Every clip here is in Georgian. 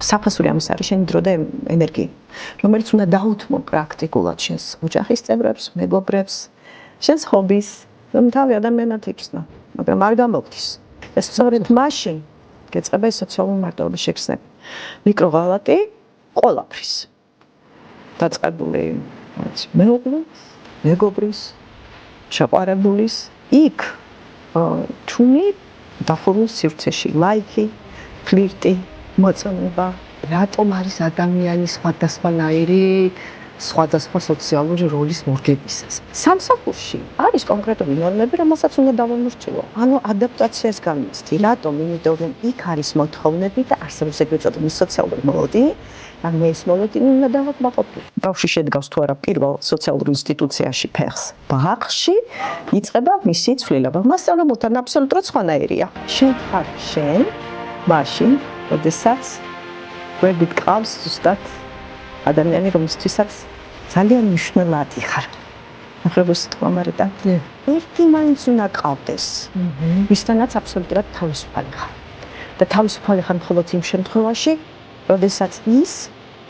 საფასური ამის არის შენი დრო და ენერგია, რომელიც უნდა დაუთმო პრაქტიკულად შენს ოჯახის წევრებს, მეგობრებს, შენს ჰობის, რომ თავი ადამიანად იქცნო, მაგრამ არ გამოგდის. ეს სწორედ მაშინ გეწყება სოციალური მარტოობის შეგრძნება. მიკროღალატი ყველაფრის. დაწყებული მეუღლის, მეგობრის, შეყვარებულის, იქ ჩუმი დახურულ სივრცეში, ლაიქი, ფლირტი, მოწონება, რატომ არის ადამიანის სხვადასხვანაირი სხვადასხვა სოციალური როლის მორგებისას. სამსახურში არის კონკრეტული ნორმები, რომელსაც უნდა დავამორჩილო. ანუ ადაპტაციას განვიცდი. რატომ? იმიტომ რომ იქ არის მოთხოვნები და არსებობს ეგრეთ წოდებული სოციალური მოლოდინი, ან მე ეს მოლოდინი უნდა დავაკმაყოფილო. ბავშვი შედგავს თუ არა პირველ სოციალურ ინსტიტუციაში ფეხს. ბაღში იწყება მისი ცვლილება. მასწავლებელთან აბსოლუტურად სხვანაირია. შენ ხარ შენ, მაშინ, როდესაც გვერდით ყავს ზუსტად ადამიანი, რომელთვისაც ძალიან მნიშვნელოვანი ხარ. ნახევარ სიტყვა მარიტა. ერთი მაინც უნდა ყავდეს. ვისთანაც აბსოლუტურად თავისუფალი ხარ. და თავისუფალი ხარ მხოლოდ იმ შემთხვევაში, როდესაც ის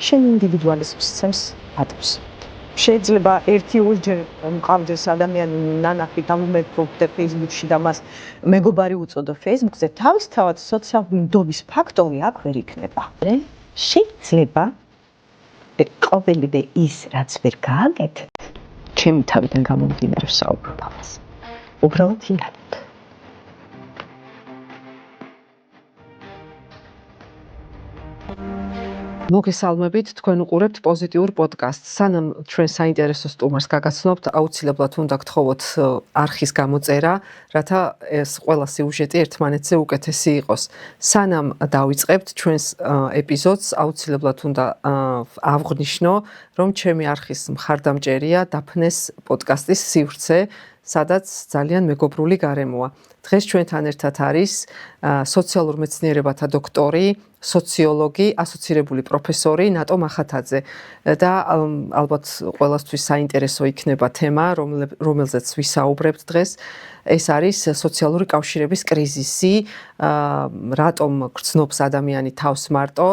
შენ ინდივიდუალიზმს ცემს ატებს. შეიძლება ერთი ორჯერ მყავდეს ადამიანი ნანახი დამომეფობდე Facebook-ში და მას მეგობარი უწოდო Facebook-ზე, თავისთავად სოციალური ნდობის ფაქტორი აქ ვერ იქნება. შეიძლება ყოველდღე ის, რაც ვერ გააკეთეთ, ჩემი თავიდან გამომდინარე ვსაუბრობ ამას. უბრალოდ ინანოთ. მოგესალმებით, თქვენ უყურებთ პოზიტიურ პოდკასტს. სანამ ჩვენ საინტერესო სტუმარს გაგაცნობთ, აუცილებლად უნდა გთხოვოთ არხის გამოწერა, რათა ეს ყველა სიუჟეტი ერთმანეთზე უკეთესი იყოს. სანამ დავიწყებთ ჩვენს ეპიზოდს, აუცილებლად უნდა აღვნიშნო, რომ ჩემი არხის მხარდამჭერია დაფნეს პოდკასტის სივრცე, სადაც ძალიან მეგობრული გარემოა. დღეს ჩვენთან ერთად არის სოციალურ მეცნიერებათა დოქტორი, სოციოლოგი, ასოცირებული პროფესორი ნატო მახათაძე და ალბათ ყველასთვის საინტერესო იქნება თემა, რომელზეც ვისაუბრებთ დღეს. ეს არის სოციალური კავშირების კრიზისი, რატომ გრძნობს ადამიანი თავს მარტო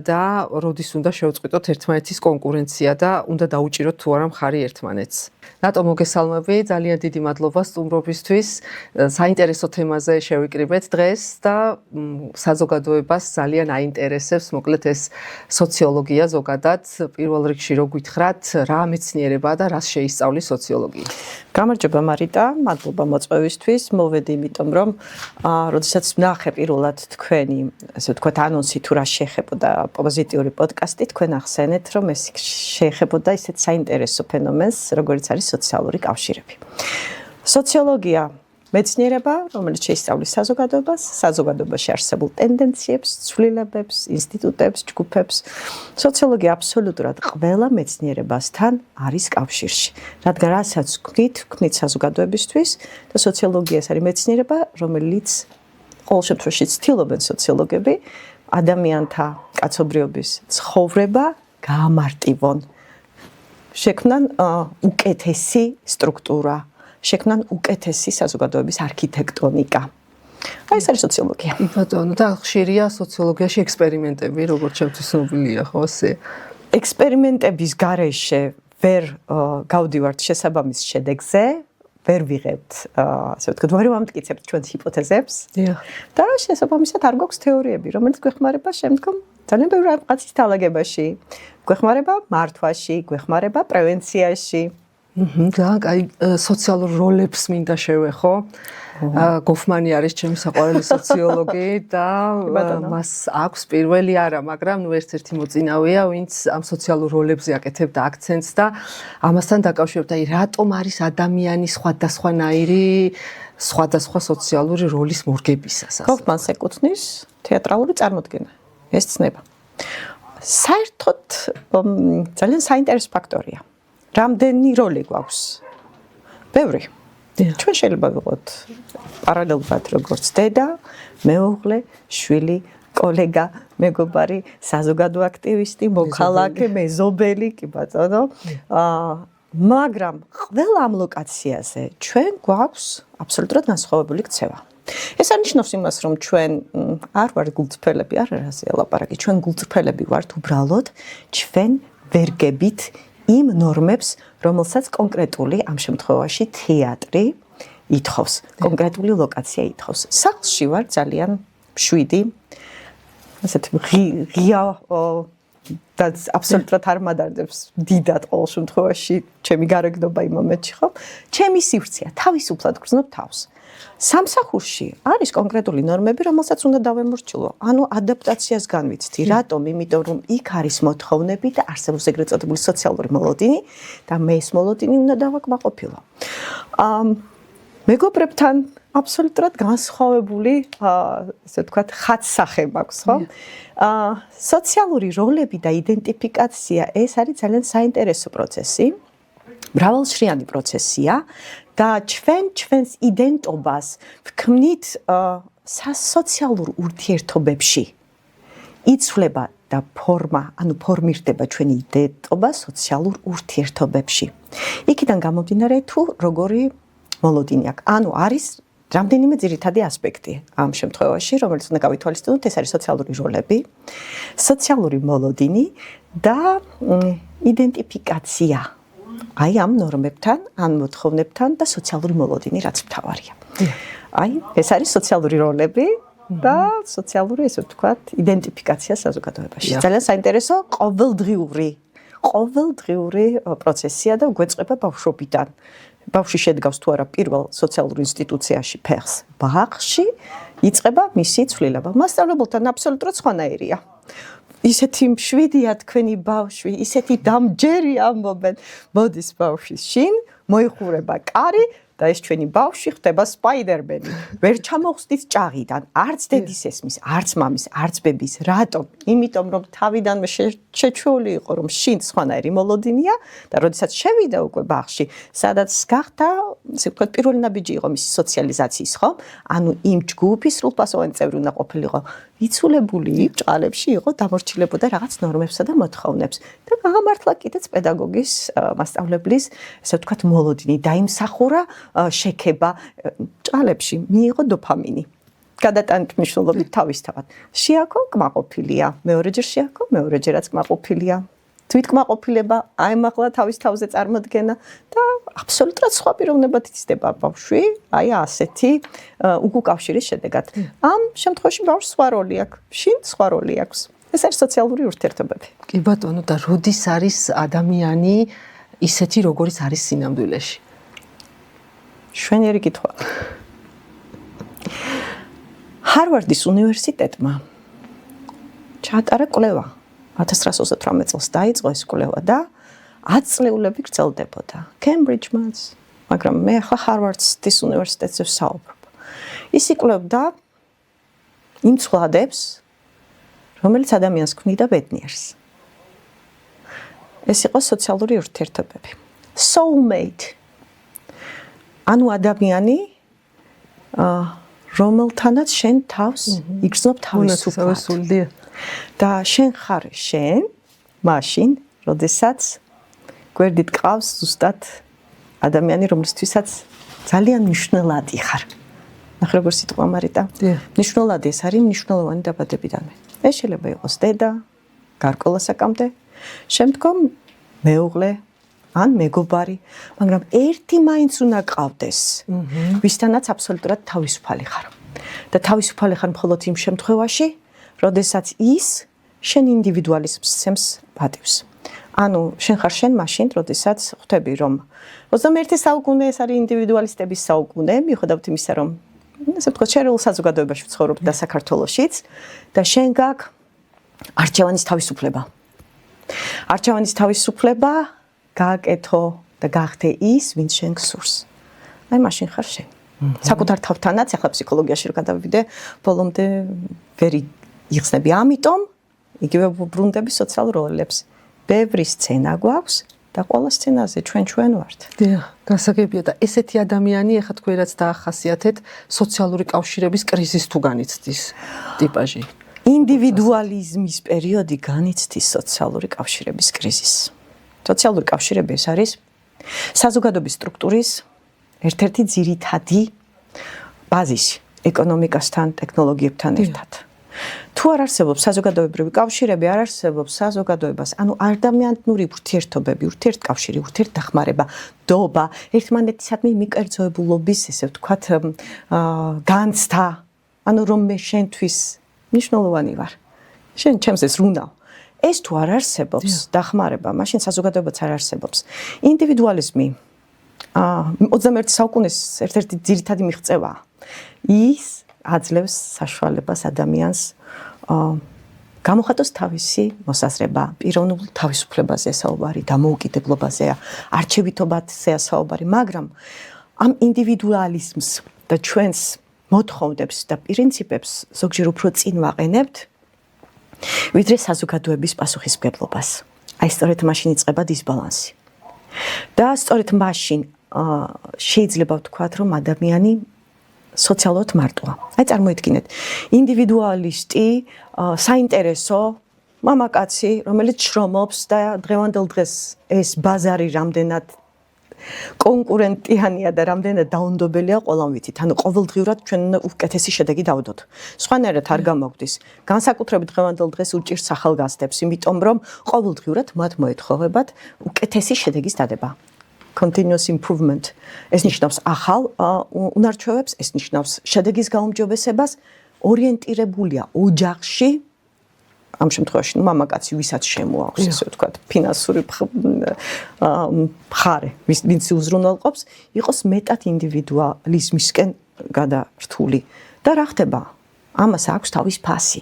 და როდის უნდა შევწყვიტოთ ერთმანეთის კონკურენცია და უნდა დაუჭიროთ თუ არა მხარი ერთმანეთს. ნატო, მოგესალმები, ძალიან დიდი მადლობა სტუმრობისთვის. საინტერესო თემაზე შევიკრიბეთ დღეს და საზოგადოებას ძალიან აინტერესებს, მოკლედ ეს სოციოლოგია ზოგადად. პირველ რიგში რო გითხრათ, რა მეცნიერებაა და რას შეისწავლის სოციოლოგია? გამარჯობა მარიტა, მადლობა მოწვევისთვის. მოვედი, იმიტომ რომ როდესაც ვნახე პირველად თქვენი, ასე ვთქვათ, ანონსი თუ რა შეეხებოდა პოზიტიური პოდკასტი, თქვენ ახსენეთ, რომ ეს შეეხებოდა ისეთ საინტერესო ფენომენს, როგორც არის სოციალური კავშირები. სოციოლოგია მეცნიერება, რომელიც შეისწავლის საზოგადოებას, საზოგადოებაში არსებულ ტენდენციებს, ცვლილებებს, ინსტიტუტებს, ჯგუფებს. სოციოლოგია აბსოლუტურად ყველა მეცნიერებასთან არის კავშირში. რადგან რასაც ვქმნით საზოგადოებისთვის და სოციოლოგია ეს არის მეცნიერება, რომელიც ყოველ შემთხვევაში ცდილობენ სოციოლოგები ადამიანთა კაცობრიობის ცხოვრება გაამარტივონ. შექმნან უკეთესი სტრუქტურა. შექმნან უკეთესი საზოგადოების არქიტექტონიკა. აი ეს არის სოციოლოგია. ბატონო, და ხშირია სოციოლოგიაში ექსპერიმენტები, როგორც ჩემთვის ცნობილია, ხო ასე? ექსპერიმენტების გარეშე ვერ გავდივართ შესაბამის შედეგზე, ვერ ვიღებთ, ასე ვთქვათ, ვერ ვამტკიცებთ ჩვენს ჰიპოთეზებს. და შესაბამისად არ გვაქვს თეორიები, რომელიც გვეხმარება შემდგომ ძალიან ბევრი რაღაცის თალაგებაში, გვეხმარება მართვაში, გვეხმარება პრევენციაში. და აი სოციალურ როლებს მინდა შევეხო. გოფმანი არის ჩემი საყვარელი სოციოლოგი და მას აქვს პირველი არა, მაგრამ ნუ ერთ-ერთი მოწინავეა, ვინც ამ სოციალურ როლებზე აკეთებდა აქცენტს და ამასთან დაკავშირებდა, აი რატომ არის ადამიანი სხვადასხვანაირი სხვადასხვა სოციალური როლის მორგებისას. გოფმანს ეკუთვნის თეატრალური წარმოდგენა. ეს ცნება. საერთოდ ძალიან საინტერესო ფაქტორია. რამდენი როლი გვაქვს? ბევრი. ჩვენ შეიძლება ვიყოთ პარალელურად როგორც დედა, მეუღლე, შვილი, კოლეგა, მეგობარი, საზოგადო აქტივისტი, მოქალაქე, მეზობელი, კი ბატონო. მაგრამ ყველა ამ ლოკაციაზე ჩვენ გვაქვს აბსოლუტურად განსხვავებული ქცევა. ეს არნიშნავს იმას, რომ ჩვენ არ ვართ გულწრფელები, არ არასია ლაპარაკი, ჩვენ გულწრფელები ვართ უბრალოდ ჩვენ ვერ გებით იმ ნორმებს, რომელსაც კონკრეტული ამ შემთხვევაში თეატრი ითხოვს, კონკრეტული ლოკაცია ითხოვს. სახლში ვარ ძალიან მშვიდი, ასეთი ღია და აბსოლუტურად არ მადარდებს დიდად ყოველ შემთხვევაში ჩემი გარეგნობა იმ მომენტში, ხო? ჩემი სივრცეა, თავისუფლად გრძნობ თავს. სამსახურში არის კონკრეტული ნორმები, რომელსაც უნდა დავემორჩილო. ანუ ადაპტაციას განვიცდი. რატომ? იმიტომ რომ იქ არის მოთხოვნები და არსებობს ეგრეთ წოდებული სოციალური მოლოდინი და მე ეს მოლოდინი უნდა დავაკმაყოფილო. მეგობრებთან აბსოლუტურად განსხვავებული, ესე ვთქვათ, ხატსახე მაქვს, ხო? სოციალური როლები და იდენტიფიკაცია ეს არის ძალიან საინტერესო პროცესი. მრავალშრიანი პროცესია და ჩვენს იდენტობას ვქმნით სოციალურ ურთიერთობებში. იცვლება და ფორმირდება ჩვენი იდენტობა სოციალურ ურთიერთობებში. იქიდან გამომდინარე თუ როგორი მოლოდინი აქვს. ანუ არის რამდენიმე ძირითადი ასპექტი ამ შემთხვევაში, რომელიც უნდა გავითვალისწინოთ, ეს არის სოციალური როლები, სოციალური მოლოდინი და იდენტიფიკაცია. აი ამ ნორმებთან, ამ მოთხოვნებთან და სოციალური მოლოდინი, რაც მთავარია. აი, ეს არის სოციალური როლები და სოციალური, ესე ვთქვათ, იდენტიფიკაცია საზოგადოებაში. ძალიან საინტერესო ყოველდღიური პროცესია და გვეწყება ბავშვობიდან. ბავშვი შედგავს თუ არა პირველ სოციალურ ინსტიტუციაში ფეხს ბაღში, იწყება მისი ცვლილება. მასწავლებელთან აბსოლუტურად სხვანაირია. ისეთი მშვიდია თქვენი ბავშვი, ისეთი დამჯერი ამბობენ, მოდის ბავშვის შინ, მოიხურება კარი და ეს ჩვენი ბავშვი ხდება სპაიდერმენი. ვერ ჩამოხსნით ჭაღიდან, არც დედის ესმის, არც მამის, არც ბების. რატომ? იმიტომ რომ თავიდანვე შეჩვეული იყო, რომ შინ სხვანაირი მოლოდინია და როდესაც შევიდა უკვე ბაღში, სადაც გახდა, ესე ვთქვათ, პირველი ნაბიჯი იყო მისი სოციალიზაციის, ხო? ანუ იმ ჯგუფის სრულფასოვანი წევრი უნდა ყოფილიყო. იცულებული ბრჭყალებში იყო, დამორჩილებოდა რაღაც ნორმებსა და მოთხოვნებს და გამართლა კიდეც პედაგოგის, მასწავლებლის, ესე ვთქვათ, მოლოდინი დაიმსახურა შექება ბრჭყალებში, მიიღო დოფამინი. გადატანით მნიშვნელობით თავისთავად. შეაქო კმაყოფილია, მეორეჯერ შეაქო, მეორეჯერაც კმაყოფილია. თვითკმაყოფილება, აემახლა თავის თავზე წარმოდგენა და აბსოლუტურად სხვა პიროვნებად იცდება ბავშვი, აი ასეთი უკუკავშირის შედეგად. ამ შემთხვევაში ბავშვს სხვა როლი აქვს, შინ სხვა როლი აქვს. ეს არის სოციალური ურთიერთობები. კი ბატონო, და როდის არის ადამიანი ისეთი, როგორიც არის სინამდვილეში? შვენიერი კითხვა. ჰარვარდის უნივერსიტეტმა ჩაატარა კვლევა. 1928 წელს დაიწყო ეს კვლევა და 10 წლეულები გრძელდებოდა. კემბრიჯმაც, მაგრამ მე ახლა ჰარვარდის უნივერსიტეტზე ვსაუბრობ. ის იკვლევდა იმ ცვლადებს, რომელიც ადამიანს ქმნიდა ბედნიერს. ეს იყო სოციალური ურთიერთობები. Soulmate. ანუ ადამიანი, რომელთანაც შენ თავს იგრძნობ თავისუფლად. და შენ ხარ შენ, მაშინ, როდესაც გვერდით ყავს ზუსტად ადამიანი, რომლისთვისაც ძალიან მნიშვნელოვანი ხარ. ნახე როგორ სიტყვა მარიტა. მნიშვნელოვანი ეს არის მნიშვნელოვანი დაბადებიდანვე. ეს შეიძლება იყოს დედა, გარკვეულ საკამდე, შემდგომ მეუღლე, ან მეგობარი, მაგრამ ერთი მაინც უნდა ყავდეს, ვისთანაც აბსოლუტურად თავისუფალი ხარ. და თავისუფალი ხარ მხოლოდ იმ შემთხვევაში, როდესაც ის შენ ინდივიდუალიზმს სცემს პატივს. ანუ შენ ხარ შენ მაშინ, როდესაც ხვდები, რომ 21 საუკუნე ეს არის ინდივიდუალისტების საუკუნე, მიუხედავად იმისა, რომ ესე ვთქვათ, შერეულ საზოგადოებაში ვცხოვრობ და საქართველოშიც და შენ გაქვს არჩევანის თავისუფლება. არჩევანის თავისუფლება გააკეთო და გახდე ის, ვინც შენ გსურს. აი მაშინ ხარ შენ. საკუთარ თავთანაც ახლა ფსიქოლოგიაში რო გადავიდე, ბოლომდე ვერ იხსნები. ამიტომ იგივე ბრუნდები სოციალურ როლებს. ბევრი სცენა გვაქვს და ყველა სცენაზე ჩვენ ვართ. დიახ, გასაგებია და ესეთი ადამიანი ახლა თქვენ რაც დაახასიათეთ, სოციალური კავშირების კრიზისს თუ განიცდის ტიპაჟი. ინდივიდუალიზმის პერიოდი განიცდის სოციალური კავშირების კრიზისს. სოციალური კავშირები ეს არის საზოგადოების სტრუქტურის ერთ-ერთი ძირითადი ბაზისი. ეკონომიკასთან, ტექნოლოგიებთან ერთად. თუ არ არსებობს საზოგადოებრივი კავშირები, არ არსებობს საზოგადოებას, ანუ ადამიანური ურთიერთობები, ურთიერთკავშირი, ურთიერთდახმარება, დობა, ერთმანეთისადმი მიკერძოებულობის, ესე ვთქვათ, განცდა, ანუ რომ მე შენთვის მნიშვნელოვანი ვარ. შენ ჩემს ეს ვრუნავ. ეს თუ არ არსებობს, დახმარება, მაშინ საზოგადოებაც არ არსებობს. ინდივიდუალიზმი 21 საუკუნის ერთ-ერთი ძირითადი მიღწევაა. ის აძლევს საშუალებას ადამიანს გამოხატოს თავისი მოსაზრება, პიროვნულ თავისუფლებაზე საუბარი, დამოუკიდებლობაზეა, არჩევითობაზეა საუბარი, მაგრამ ამ ინდივიდუალიზმს და ჩვენს მოთხოვნებს და პრინციპებს ზოგჯერ უფრო წინ ვაყენებთ, ვიდრე საზოგადოების პასუხისმგებლობას. აი სწორედ მაშინ იწყება დისბალანსი. და სწორედ მაშინ შეიძლება ვთქვათ, რომ ადამიანი სოციალურად მარტოა. აი წარმოიდგინეთ, ინდივიდუალისტი, საინტერესო მამაკაცი, რომელიც შრომობს და დღევანდელ დღეს ეს ბაზარი რამდენად კონკურენტიანია და რამდენად დაუნდობელია ყველამ ვიცით. ანუ ყოველდღიურად ჩვენ უკეთესი შედეგი დავდოთ. სხვანაირად არ გამოგვდის. განსაკუთრებით დღევანდელ დღეს უჭირს ახალგაზრდებს, იმიტომ რომ ყოველდღიურად მათ მოეთხოვებათ უკეთესი შედეგის დადება. Continuous improvement. ეს ნიშნავს ახალ უნარჩვევებს, ეს ნიშნავს შედეგის გაუმჯობესებას, ორიენტირებულია ოჯახში, ამ შემთხვევაში მამაკაცი ვისაც შემოაქვს, ესე ვთქვათ, ფინანსური მხარე, ვინც უზრუნველყოფს, იყოს მეტად ინდივიდუალიზმისკენ გადართული. და რა ხდება? ამას აქვს თავის ფასი.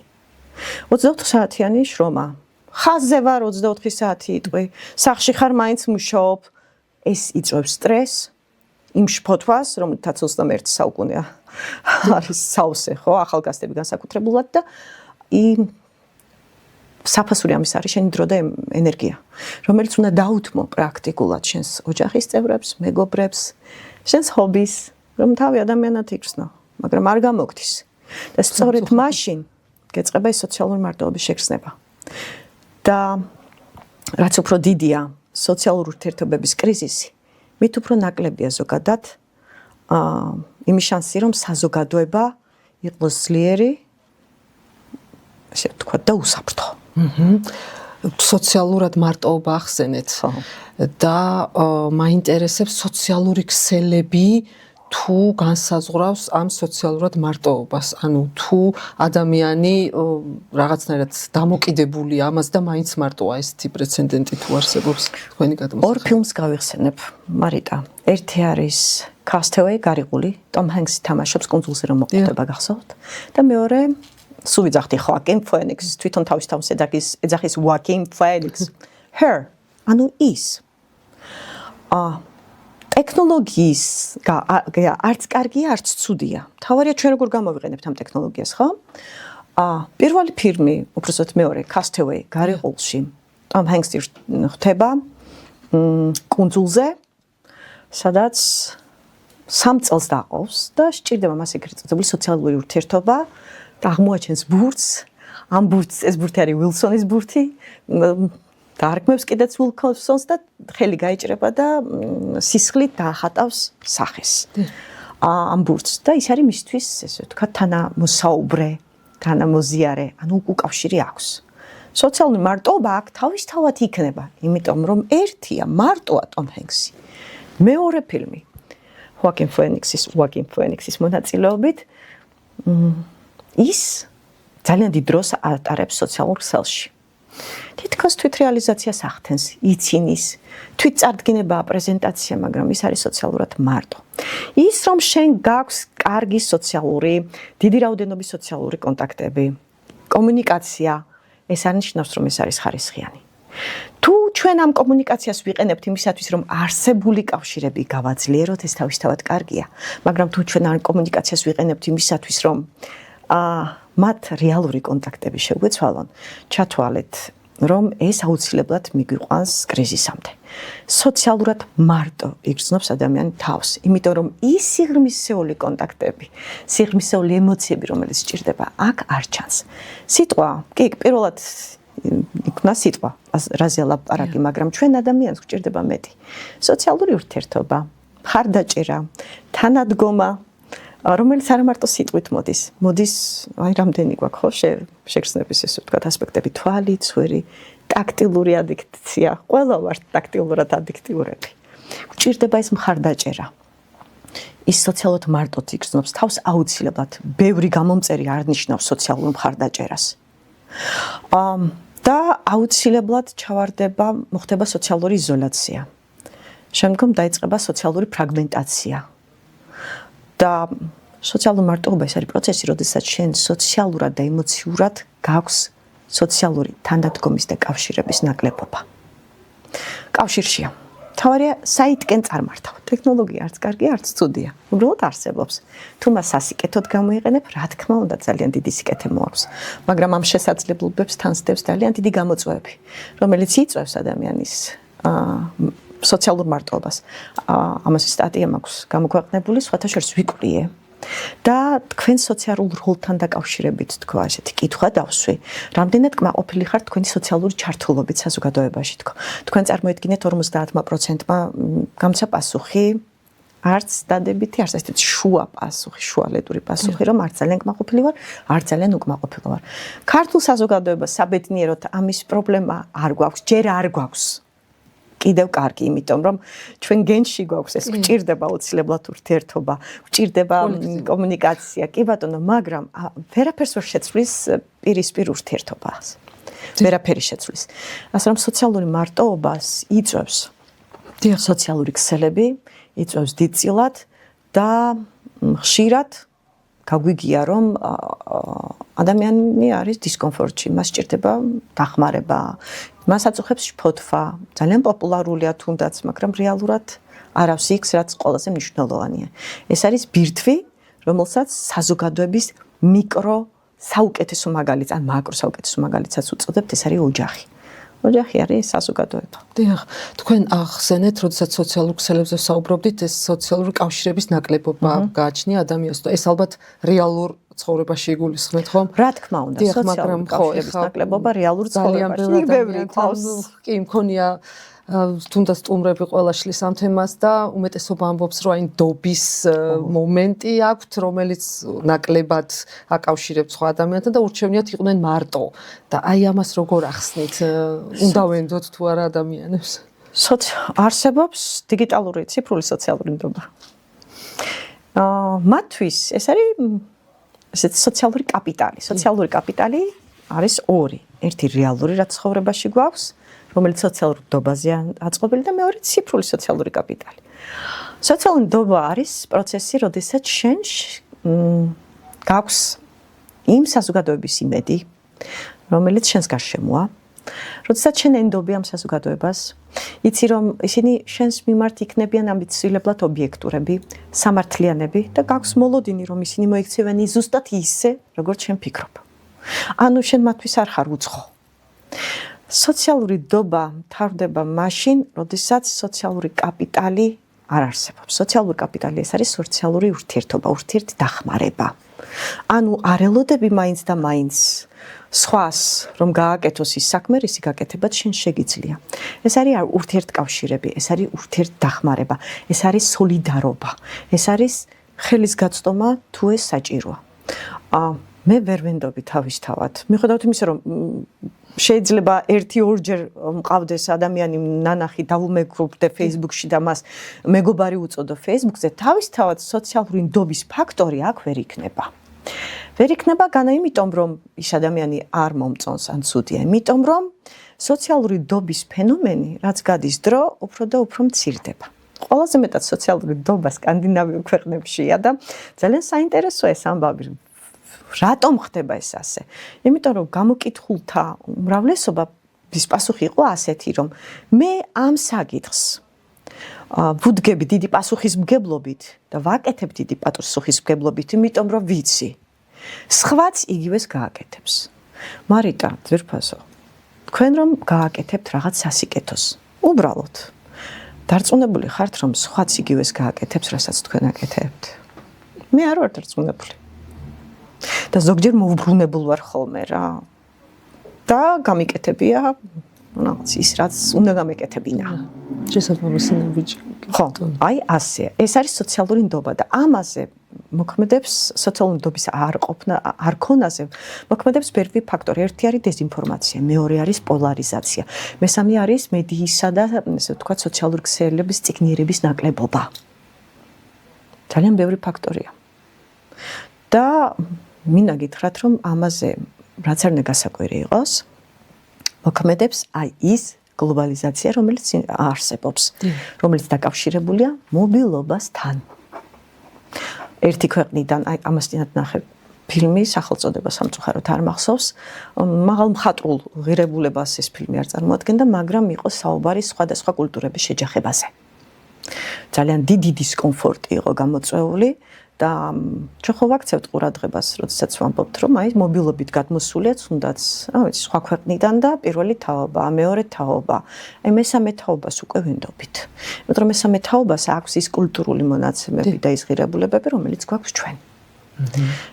24 საათიანი შრომა. ხაზზე ვარ 24 საათი იტყვი, სახლში ხარ მაინც მუშაობ. ეს იწვევს სტრესს, იმ შფოთვას, რომელთაც 21 საუკუნეა არის სავსე, ხო, ახალგაზრდები განსაკუთრებულად და საფასური ამის არის შენი დრო და ენერგია, რომელიც უნდა დაუთმო პრაქტიკულად შენს ოჯახის წევრებს, მეგობრებს, შენს ჰობის, რომ თავი ადამიანად იგრძნო, მაგრამ არ გამოგდის. და სწორედ მაშინ გეწყება ეს სოციალური მარტოობის შეგრძნება. და რაც უფრო დიდია სოციალური ურთიერთობების კრიზისი, მით უფრო ნაკლებია ზოგადად იმის შანსი, რომ საზოგადოება იყოს ძლიერი, ესე ვთქვათ, და უსაფრთხო. სოციალურად მარტოობა ახსენეთ და მაინტერესებს სოციალური ქსელები თუ განსაზღვრავს ამ სოციალურად მარტოობას, ანუ თუ ადამიანი რაღაცნაირად დამოკიდებულია ამას და მაინც მარტოა, ესეთი პრეცედენტი თუ არსებობს თქვენი გადმოსახულებით. ორ ფილმს გავიხსენებ, მარიტა. ერთი არის Castaway, გარიყული, Tom Hanks თამაშობს კუნძულზე რომ მოკვდება გახსოვთ და მეორე სულ ვიძახდი Joaquin Phoenix, თვითონ თავის თავს ეძახის Joaquin Phoenix. Her, ანუ ის. ტექნოლოგიის არც კარგია, არც ცუდია. თავარია ჩვენ როგორ გამოვიყენებთ ამ ტექნოლოგიას, ხო? პირველი ფილმი, უბრალოდ მეორე, Castaway, გარიყულში. Tom Hanks ხდება კუნძულზე, სადაც 3 წელს დაყავს და სჭირდება მას ეგრეთ წოდებული სოციალური ურთიერთობა და აღმოაჩენს ბურთს. ამ ბურთს ეს ბურთი არის Wilson-ის ბურთი. დაარქმევს კიდეც Wilson-ს და ხელი გაიჭრება და სისხლით დაახატავს სახეს. ამ ბურთს და ის არის მისთვის, ესე ვთქვათ, თანამოსაუბრე, თანამოზიარე, ანუ უკავშირი აქვს. სოციალური მარტოობა აქ თავისთავად იქნება, იმიტომ რომ ერთია მარტოა Tom Hanks-ი. მეორე ფილმი Joaquin Phoenix-ის მონაწილეობით ის ძალიან დიდ დროს ატარებს სოციალურ ქსელში. თითქოს თვითრეალიზაციას ახდენს, იცინის, თვითწარდგინებაა პრეზენტაცია, მაგრამ ის არის სოციალურად მარტო. ის რომ შენ გაქვს კარგი სოციალური, დიდი რაოდენობის სოციალური კონტაქტები, კომუნიკაცია, ეს არ ნიშნავს, რომ ეს არის ხარისხიანი. თუ ჩვენ ამ კომუნიკაციას ვიყენებთ იმისათვის, რომ არსებული კავშირები გავაძლიეროთ, ეს თავისთავად კარგია, მაგრამ თუ ჩვენ ამ კომუნიკაციას ვიყენებთ იმისათვის, რომ მათ რეალური კონტაქტები შეგვეცვალონ, ჩათვალეთ, რომ ეს აუცილებლად მიგვიყვანს კრიზისამდე. სოციალურად მარტო იგრძნობს ადამიანი თავს, იმიტომ რომ ის სიღრმისეული კონტაქტები, სიღრმისეული ემოციები, რომელიც სჭირდება, აქ არ ჩანს. სიტყვა, კი, პირველად იქნა სიტყვა, რაზე ლაპარაკი, მაგრამ ჩვენ ადამიანს გვჭირდება მეტი. სოციალური ურთიერთობა, მხარდაჭერა, თანადგომა, რომელიც არა მარტო სიტყვით მოდის აი რამდენი გვაქვს ხო შეგრძნების ესე ვთქვათ ასპექტები თვალი, ცვერი, ტაქტილური ადიქცია, ყველა ვართ ტაქტილურად ადიქტიურები. გვჭირდება ეს მხარდაჭერა. ის სოციალურად მარტოდ იგრძნობს თავს აუცილებლად ბევრი გამომწერი არ ნიშნავს სოციალურ მხარდაჭერას. და აუცილებლად მოხდება სოციალური იზოლაცია. შემდგომ დაიწყება სოციალური ფრაგმენტაცია. და სოციალური მარტოობა ეს არის პროცესი, როდესაც შენ სოციალურად და ემოციურად გაქვს სოციალური თანდადგომის და კავშირების ნაკლებობა. კავშირშია. თავარია საითკენ წარმართავ. ტექნოლოგია არც კარგია, არც ცუდია. უბრალოდ არსებობს. თუ მას ასიკეთოდ გამოიყენებ, რა თქმა უნდა, ძალიან დიდი სიკეთე მოაქვს. მაგრამ ამ შესაძლებლობებს თან სდევს ძალიან დიდი გამოწვევები, რომელიც იწვევს ადამიანის სოციალურ მარტოობას. ამაზე სტატია მაქვს გამოქვეყნებული, სხვათა შორის ვიკვრიე. და თქვენ სოციალურ როლთან დაკავშირებით თქვა ესეთი კითხვა დავსვი. რამდენად კმაყოფილი ხართ თქვენი სოციალური ჩართულობით საზოგადოებაში თქო. თქვენ წარმოიდგინეთ 50%-მა გამცა პასუხი არც დადებითი, არც ესეთი შუა პასუხი, შუალედური პასუხი, რომ არ ძალიან კმაყოფილი ვარ, არ ძალიან უკმაყოფილი ვარ. ქართულ საზოგადოებას საბედნიეროდ ამის პრობლემა არ გვაქვს, ჯერ არ გვაქვს. კიდევ კარგი, იმიტომ რომ ჩვენ გენში გვაქვს ეს გვჭირდება აუცილებლად ურთიერთობა, გვჭირდება კომუნიკაცია, კი ბატონო, მაგრამ ვერაფერს ვერ შეცვლის პირისპირ ურთიერთობას. ვერაფერი შეცვლის. ასე რომ სოციალური მარტოობას იწვევს სოციალური ქსელები, იწვევს დიდწილად და ხშირად გაგვიგია რომ ადამიანი არის დისკომფორტში, მას სჭირდება დახმარება, მას აწუხებს შფოთვა, ძალიან პოპულარულია თუნდაც, მაგრამ რეალურად არავს იქ, რაც ყველაზე მნიშვნელოვანია. ეს არის ბირთვი, რომელსაც საზოგადოების მიკრო საუკეთესო მაგალითს, ან მაკრო საუკეთესო მაგალითსაც უწოდებთ, ეს არის ოჯახი. ოჯახი არის საზოგადოება. დიახ, თქვენ ახსენეთ, როდესაც სოციალურ ქსელებზე საუბრობდით, ეს სოციალური კავშირების ნაკლებობა გააჩნია ადამიანს. ეს ალბათ რეალურ ცხოვრებაში იგულისხმეთ, ხო? რა თქმა უნდა, სოციალური კავშირების ნაკლებობა რეალურ ცხოვრებაში ბევრი ყავს. კი, მქონია თუნდაც სტუმრები ყველა შლის ამ თემას და უმეტესობა ამბობს, რომ აი დობის მომენტი აქვთ, რომელიც ნაკლებად აკავშირებს სხვა ადამიანთან და ურჩევნიათ იყვნენ მარტო. და აი ამას როგორ ახსნით? უნდა ვენდოთ თუ არა ადამიანებს? არსებობს დიგიტალური ციფრული სოციალური ნდობა. მათთვის ეს არის ესეთი სოციალური კაპიტალი. სოციალური კაპიტალი არის ორი. ერთი რეალური რაც ცხოვრებაში გვაქვს, რომელიც სოციალურ ნდობაზეა აწყობილი და მეორე ციფრული სოციალური კაპიტალი. სოციალური ნდობა არის პროცესი, როდესაც შენ გაქვს იმ საზოგადოების იმედი, რომელიც შენს გარშემოა. როდესაც შენ ენდობი ამ საზოგადოებას, იცი რომ ისინი შენს მიმართ იქნებიან ამბიციებლად ობიექტურები, სამართლიანები და გაქვს მოლოდინი რომ ისინი მოიქცევენ ზუსტად ისე, როგორც შენ ფიქრობ. ანუ შენ მათთვის არ ხარ უცხო. სოციალური ნდობა მთავრდება მაშინ, როდესაც სოციალური კაპიტალი არ არსებობს. სოციალური კაპიტალი ეს არის სოციალური ურთიერთობა, ურთიერთდახმარება. ანუ არ ელოდები მაინც და მაინც სხვას რომ გააკეთოს ის საქმე, ისი გაკეთებაც შენ შეგიძლია. ეს არის ურთიერთკავშირები, ეს არის ურთიერთდახმარება, ეს არის სოლიდარობა, ეს არის ხელის გაწდომა თუ ეს საჭიროა. მე ვერ ვენდობი თავისთავად. მიუხედავად იმისა, რომ შეიძლება 1-2 მყავდეს ადამიანი ნანახი დავუმეგობრდე Facebook-ში და მას მეგობარი უწოდო Facebook-ზე, თავისთავად სოციალური ნდობის ფაქტორი აქ ვერ იქნება. ვერ იქნება განა იმიტომ, რომ ის ადამიანი არ მომწონს ან ცუდია, იმიტომ რომ სოციალური ნდობის ფენომენი, რაც გადის დრო, უფრო და უფრო მცირდება. ყველაზე მეტად სოციალური ნდობა სკანდინავიურ ქვეყნებშია და ძალიან საინტერესოა ეს ამბავი. რატომ ხდება ეს ასე? იმიტომ რომ გამოკითხულთა უმრავლესობის პასუხი იყო ასეთი, რომ მე ამ საკითხს ვუდგები დიდი პასუხისმგებლობით და ვაკეთებ დიდი პასუხისმგებლობით, იმიტომ რომ ვიცი. სხვაც იგივეს გააკეთებს. მარიტა, ძვირფასო, თქვენ რომ გააკეთებთ რაღაც სასიკეთოს, უბრალოდ დარწმუნებული ხართ, რომ სხვაც იგივეს გააკეთებს, რასაც თქვენ აკეთებთ? მე არ ვარ დარწმუნებული. და ზოგჯერ მოვბრუნებულ ვარ ხოლმე რა. და გამიკეთებია რაღაც ის რაც უნდა გამეკეთებინა. შესაძლოა ნაბიჯი. ხო, აი ასე. ეს არის სოციალური ნდობა და ამაზე მოქმედებს სოციალური ნდობის არ ქონაზე, მოქმედებს ბევრი ფაქტორი. ერთი არის დეზინფორმაცია, მეორე არის პოლარიზაცია, მესამე არის მედიისა და ესე ვთქვათ სოციალური ქსელების წიგნიერების ნაკლებობა. ძალიან ბევრი ფაქტორია. და მინდა გითხრათ, რომ ამაზე რაც არ უნდა გასაკვირი იყოს, მოქმედებს აი ის გლობალიზაცია, რომელიც არსებობს, რომელიც დაკავშირებულია მობილობასთან. ერთი ქვეყნიდან, აი ამასთანაც ნახე ფილმი, სახელწოდება სამწუხაროდ არ მახსოვს, მაღალ მხატვრულ ღირებულებას ეს ფილმი არ წარმოადგენდა, მაგრამ იყო საუბარი სხვადასხვა კულტურების შეჯახებაზე. ძალიან დიდი დისკომფორტი იყო გამოწვეული და ჩვენ ხო ვაქცევთ ყურადღებას, როდესაც ვამბობთ, რომ აი მობილობით გადმოსულია თუნდაც, რა ვიცი, სხვა ქვეყნიდან და პირველი თაობა, მეორე თაობა, აი მესამე თაობას უკვე ვინდობით. იმიტომ რომ მესამე თაობას აქვს ის კულტურული მონაცემები და ის ღირებულებები, რომელიც გვაქვს ჩვენ.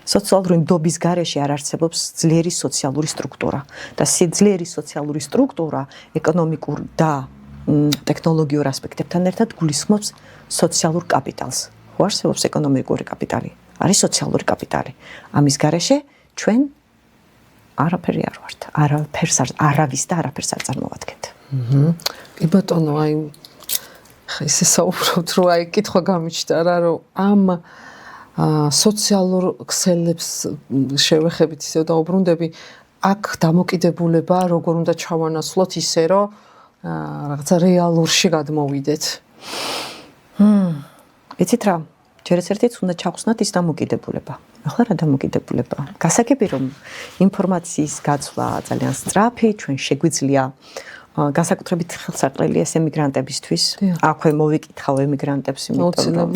სოციალური ნდობის გარეშე არ არსებობს ძლიერი სოციალური სტრუქტურა და ძლიერი სოციალური სტრუქტურა ეკონომიკურ და ტექნოლოგიურ ასპექტებთან ერთად გულისხმობს სოციალურ კაპიტალს. ხო არსებობს ეკონომიკური კაპიტალი, არის სოციალური კაპიტალი. ამის გარეშე ჩვენ არაფერი არ ვართ, არავის და არაფერს არ წარმოვადგენთ. კი ბატონო, აი ესე საუბრობთ, რომ აი კითხვა გამიჩნდა რა, რომ ამ სოციალურ ქსელებს შევეხებით ისე დაუბრუნდები, აქ დამოკიდებულება როგორ უნდა ჩავანაცვლოთ ისე, რომ რაღაცა რეალურში გადმოვიდეთ. იცით რა, ჯერ ერთით უნდა ჩახსნათ ის დამოკიდებულება. ახლა რა დამოკიდებულება? გასაგები რომ ინფორმაციის გაცვლა ძალიან სწრაფი, ჩვენ შეგვიძლია განსაკუთრებით ხელსაყრელი ეს ემიგრანტებისთვის. აქვე მოვიკითხავ ემიგრანტებს, იმიტომ რომ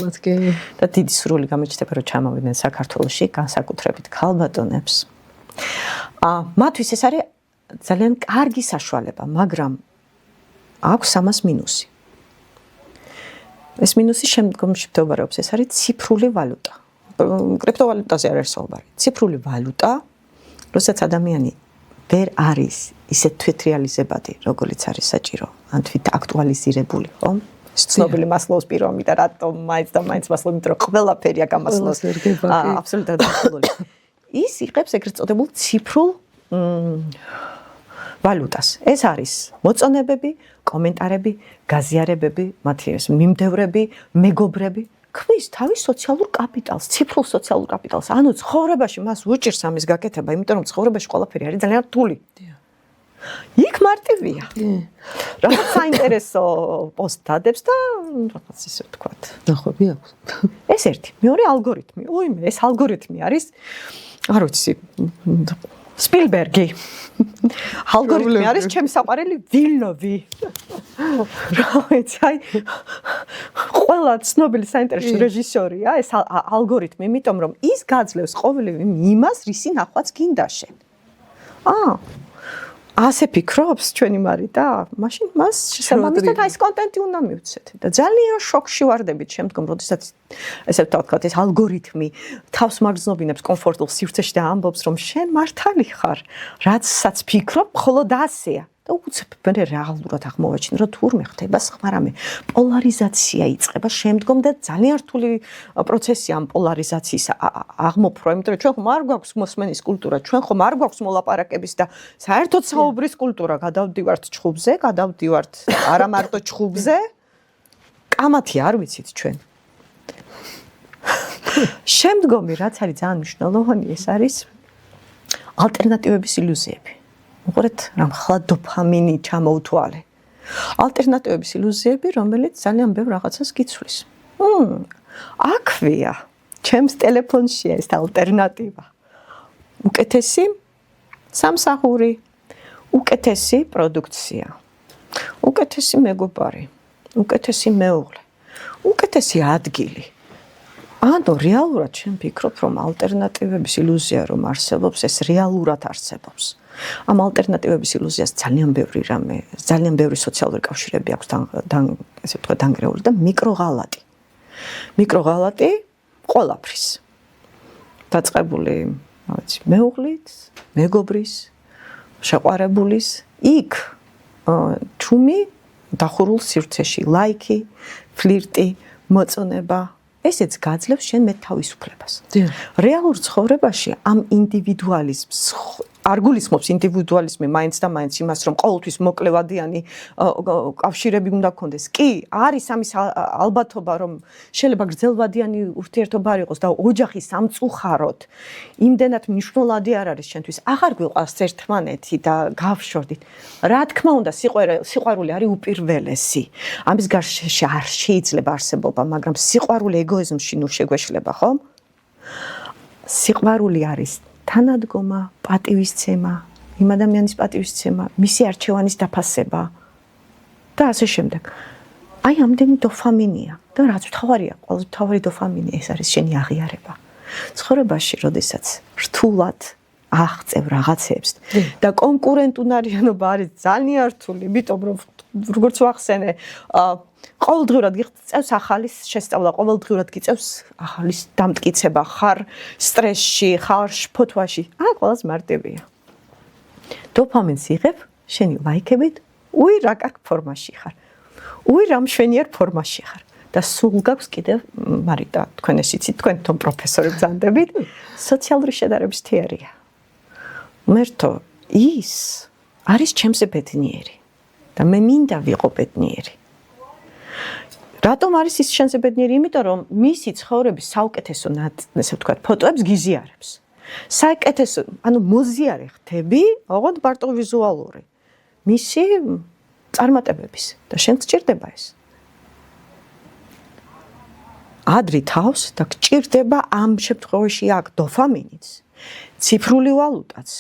და დიდი სურვილი გამოჩნდება რომ ჩამოვიდნენ საქართველოში, განსაკუთრებით ქალბატონებს. მათთვის ეს არის ძალიან კარგი საშუალება, მაგრამ აქვს ამას მინუსი. ეს მინუსი შემდგომში მდებარეობს, ეს არის ციფრული ვალუტა. კრიპტოვალუტაზე არ არის საუბარი. ციფრული ვალუტა, როდესაც ადამიანი ვერ არის ისე თვითრეალიზებადი, როგორც არის საჭირო, ან თვით აქტუალიზირებული, ხო? ეს ცნობილი მასლოუს პირამიდა, რატომ მაინც და მაინც მასლოუ, იმიტომ რომ ყველაფერი აქ ამასლოუს ერგება. აბსოლუტურად დახულული. ის იღებს ეგრეთ წოდებულ ციფრულ ვალუტას. ეს არის მოწონებები, კომენტარები, გაზიარებები, მათი ეს მიმდევრები, მეგობრები, ქმნის თავის სოციალურ კაპიტალს, ციფრულ სოციალურ კაპიტალს. ანუ ცხოვრებაში მას უჭირს ამის გაკეთება, იმიტომ რომ ცხოვრებაში ყველაფერი არის ძალიან რთული. იქ მარტივია. რაღაც საინტერესო პოსტ დადებს და რაღაც ისე ვთქვათ. ნახვები აქვს. ეს ერთი, მეორე ალგორითმი. უიმე, ეს ალგორითმი არის, არ ვიცი, სპილბერგი. ალგორითმი არის ჩემი საყვარელი ვილნოვი. რა ვიცი, აი ყველა ცნობილი საინტერესო რეჟისორია ეს ალგორითმი, იმიტომ რომ ის გაძლევს ყოველივე იმას, რისი ნახვაც გინდა შენ. ასე ფიქრობს ჩვენი მარი და მაშინ მას შესაბამისად აი ეს კონტენტი უნდა მივცეთ და ძალიან შოკში ვარდებით შემდგომ, როდესაც ესე ვთქვათ, ეს ალგორითმი თავს მაგზნობინებს კომფორტულ სივრცეში და ამბობს, რომ შენ მართალი ხარ, რაცაც ფიქრობ, მხოლოდ ასეა. და უცებ მე რეალურად აღმოვაჩინე, რომ თურმე ხდება სხვა რამე. პოლარიზაცია იწყება შემდგომ და ძალიან რთული პროცესია ამ პოლარიზაციის აღმოფხვრა, იმიტომ რომ ჩვენ ხომ არ გვაქვს მოსმენის კულტურა, ჩვენ ხომ არ გვაქვს მოლაპარაკების და საერთოდ საუბრის კულტურა. გადავდივართ ჩხუბზე, გადავდივართ არა მარტო ჩხუბზე. კამათი არ ვიცით ჩვენ. შემდგომი რაც არის ძალიან მნიშვნელოვანი, ეს არის ალტერნატივების ილუზიები. უყურეთ, რამ ხლა დოფამინი ჩამოუთვალე. ალტერნატივების ილუზიები, რომელიც ძალიან ბევრ რაღაცას გიცვლის. აქვეა, ჩემს ტელეფონშია ეს ალტერნატივა. უკეთესი სამსახური, უკეთესი პროდუქცია, უკეთესი მეგობარი, უკეთესი მეუღლე, უკეთესი ადგილი. ანუ რეალურად შენ ფიქრობ, რომ ალტერნატივების ილუზია რომ არსებობს, ეს რეალურად არსებობს. ამ ალტერნატივების ილუზიას ძალიან ბევრი რამე, ძალიან ბევრი სოციალური კავშირები აქვს ესე ვთქვათ დანგრეული და მიკროღალატი. მიკროღალატი ყველაფრის. დაწყებული, რა ვიცი, მეუღლით, მეგობრის, შეყვარებულის, იქ ჩუმი დახურულ სივრცეში, ლაიქი, ფლირტი, მოწონება, ესეც გაძლევს შენ მე თავისუფლებას. რეალურ ცხოვრებაში ამ ინდივიდუალიზმს არ გულისხმობს ინდივიდუალიზმი მაინც და მაინც იმას, რომ ყოველთვის მოკლევადიანი კავშირები უნდა გქონდეს. კი, არის ამის ალბათობა, რომ შეიძლება გრძელვადიანი ურთიერთობა არ იყოს და ოჯახი სამწუხაროდ იმდენად მნიშვნელოვანი არ არის შენთვის. აღარ გვიყვარს ერთმანეთი და გავშორდით. რა თქმა უნდა, სიყვარული არის უპირველესი. ამის გარშემო არ შეიძლება არსებობა, მაგრამ სიყვარული ეგოიზმში ნუ შეგვეშლება, ხო? სიყვარული არის თანადგომა, პატივისცემა, იმ ადამიანის პატივისცემა, მისი არჩევანის დაფასება და ასე შემდეგ. აი ამდენი დოფამინია და რაც მთავარია, ყველაზე მთავარი დოფამინი ეს არის შენი აღიარება. ცხოვრებაში, როდესაც რთულად აღწევ რაღაცებს და კონკურენტუნარიანობა არის ძალიან რთული, იმიტომ რომ როგორც ვახსენე, ყოველდღიურად გიწევს ახალი შესწავლა, ყოველდღიურად გიწევს ახალი დამტკიცება, ხარ სტრესში, ხარ შფოთვაში. აი, ყველას მარტივია. დოფამინს იღებ, შენი ლაიქებით, უი რა კარგ ფორმაში ხარ. უი რა მშვენიერ ფორმაში ხარ. და სულ გაქვს კიდევ, მარიტა, თქვენ ეს იცით, თქვენ თვითონ პროფესორი ბრძანდებით, სოციალური შედარების თეორია. მერთო, ის არის ჩემზე ბედნიერი და მე მინდა ვიყო ბედნიერი. რატომ არის ის შენზე ბედნიერი? იმიტომ რომ მისი ცხოვრების საუკეთესო ესე ვთქვათ, ფოტოებს გიზიარებს. საუკეთესო, ანუ მოზიარე ხდები, ოღონდ მარტო ვიზუალური. მისი წარმატებების და შენ გჭირდება ეს. ადრე თავს და გჭირდება ამ შემთხვევაში აქ დოფამინიც, ციფრული ვალუტაც,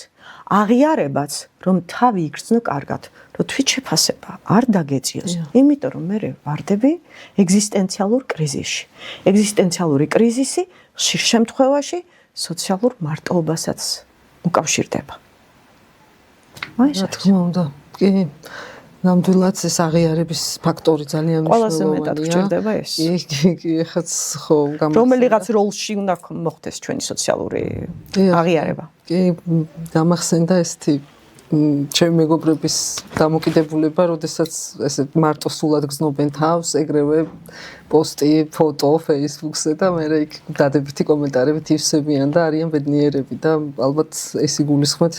აღიარებაც, რომ თავი იგრძნო კარგად, რომ თვით შეფასება არ დაგეწიოს. იმიტომ რომ მე ვარდები ეგზისტენციალურ კრიზისში. ეგზისტენციალური კრიზისი ხშირ შემთხვევაში სოციალურ მარტოობასაც უკავშირდება. აი ეს რა თქმა უნდა. კი. ნამდვილად ეს აღიარების ფაქტორი ძალიან მნიშვნელოვანია. ყველაზე მეტად გჭირდება ეს. კი, ეხაც ხო გამახსენდა. რომელიღაც როლში უნდა მოხდეს ჩვენი სოციალური აღიარება. კი, გამახსენდა ესეთი ჩემი მეგობრების დამოკიდებულება, როდესაც ესე მარტო სულად გზნობენ თავს, ეგრევე პოსტი, ფოტო Facebook-ზე და მე იქ დადებითი კომენტარებით ივსებიან და არიან ბედნიერები და ალბათ ეს იგულისხმეთ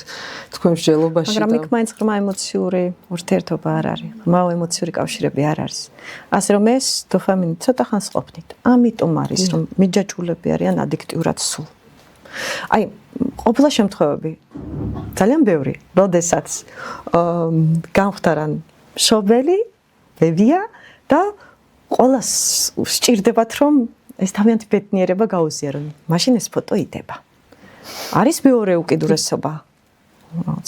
თქვენ მსჯელობაში და მაგრამ იქ მაინც ღრმა ემოციური ურთიერთობა არ არის. ღრმა ემოციური კავშირები არ არის. ასე რომ ეს დოფამინი ცოტა ხანს ყოფნით. ამიტომ არის რომ მიჯაჭვულები არიან ადიქტიურად სულ. აი, ყოფილა შემთხვევები ძალიან ბევრი, როდესაც გამختარან მშობელი, ბებია და ყველას სჭირდებათ რომ ეს თავიანთი ბედნიერება გაუზიარონ. მაშინ ეს ფოტო იდება. არის მეორე უკიდურესობა.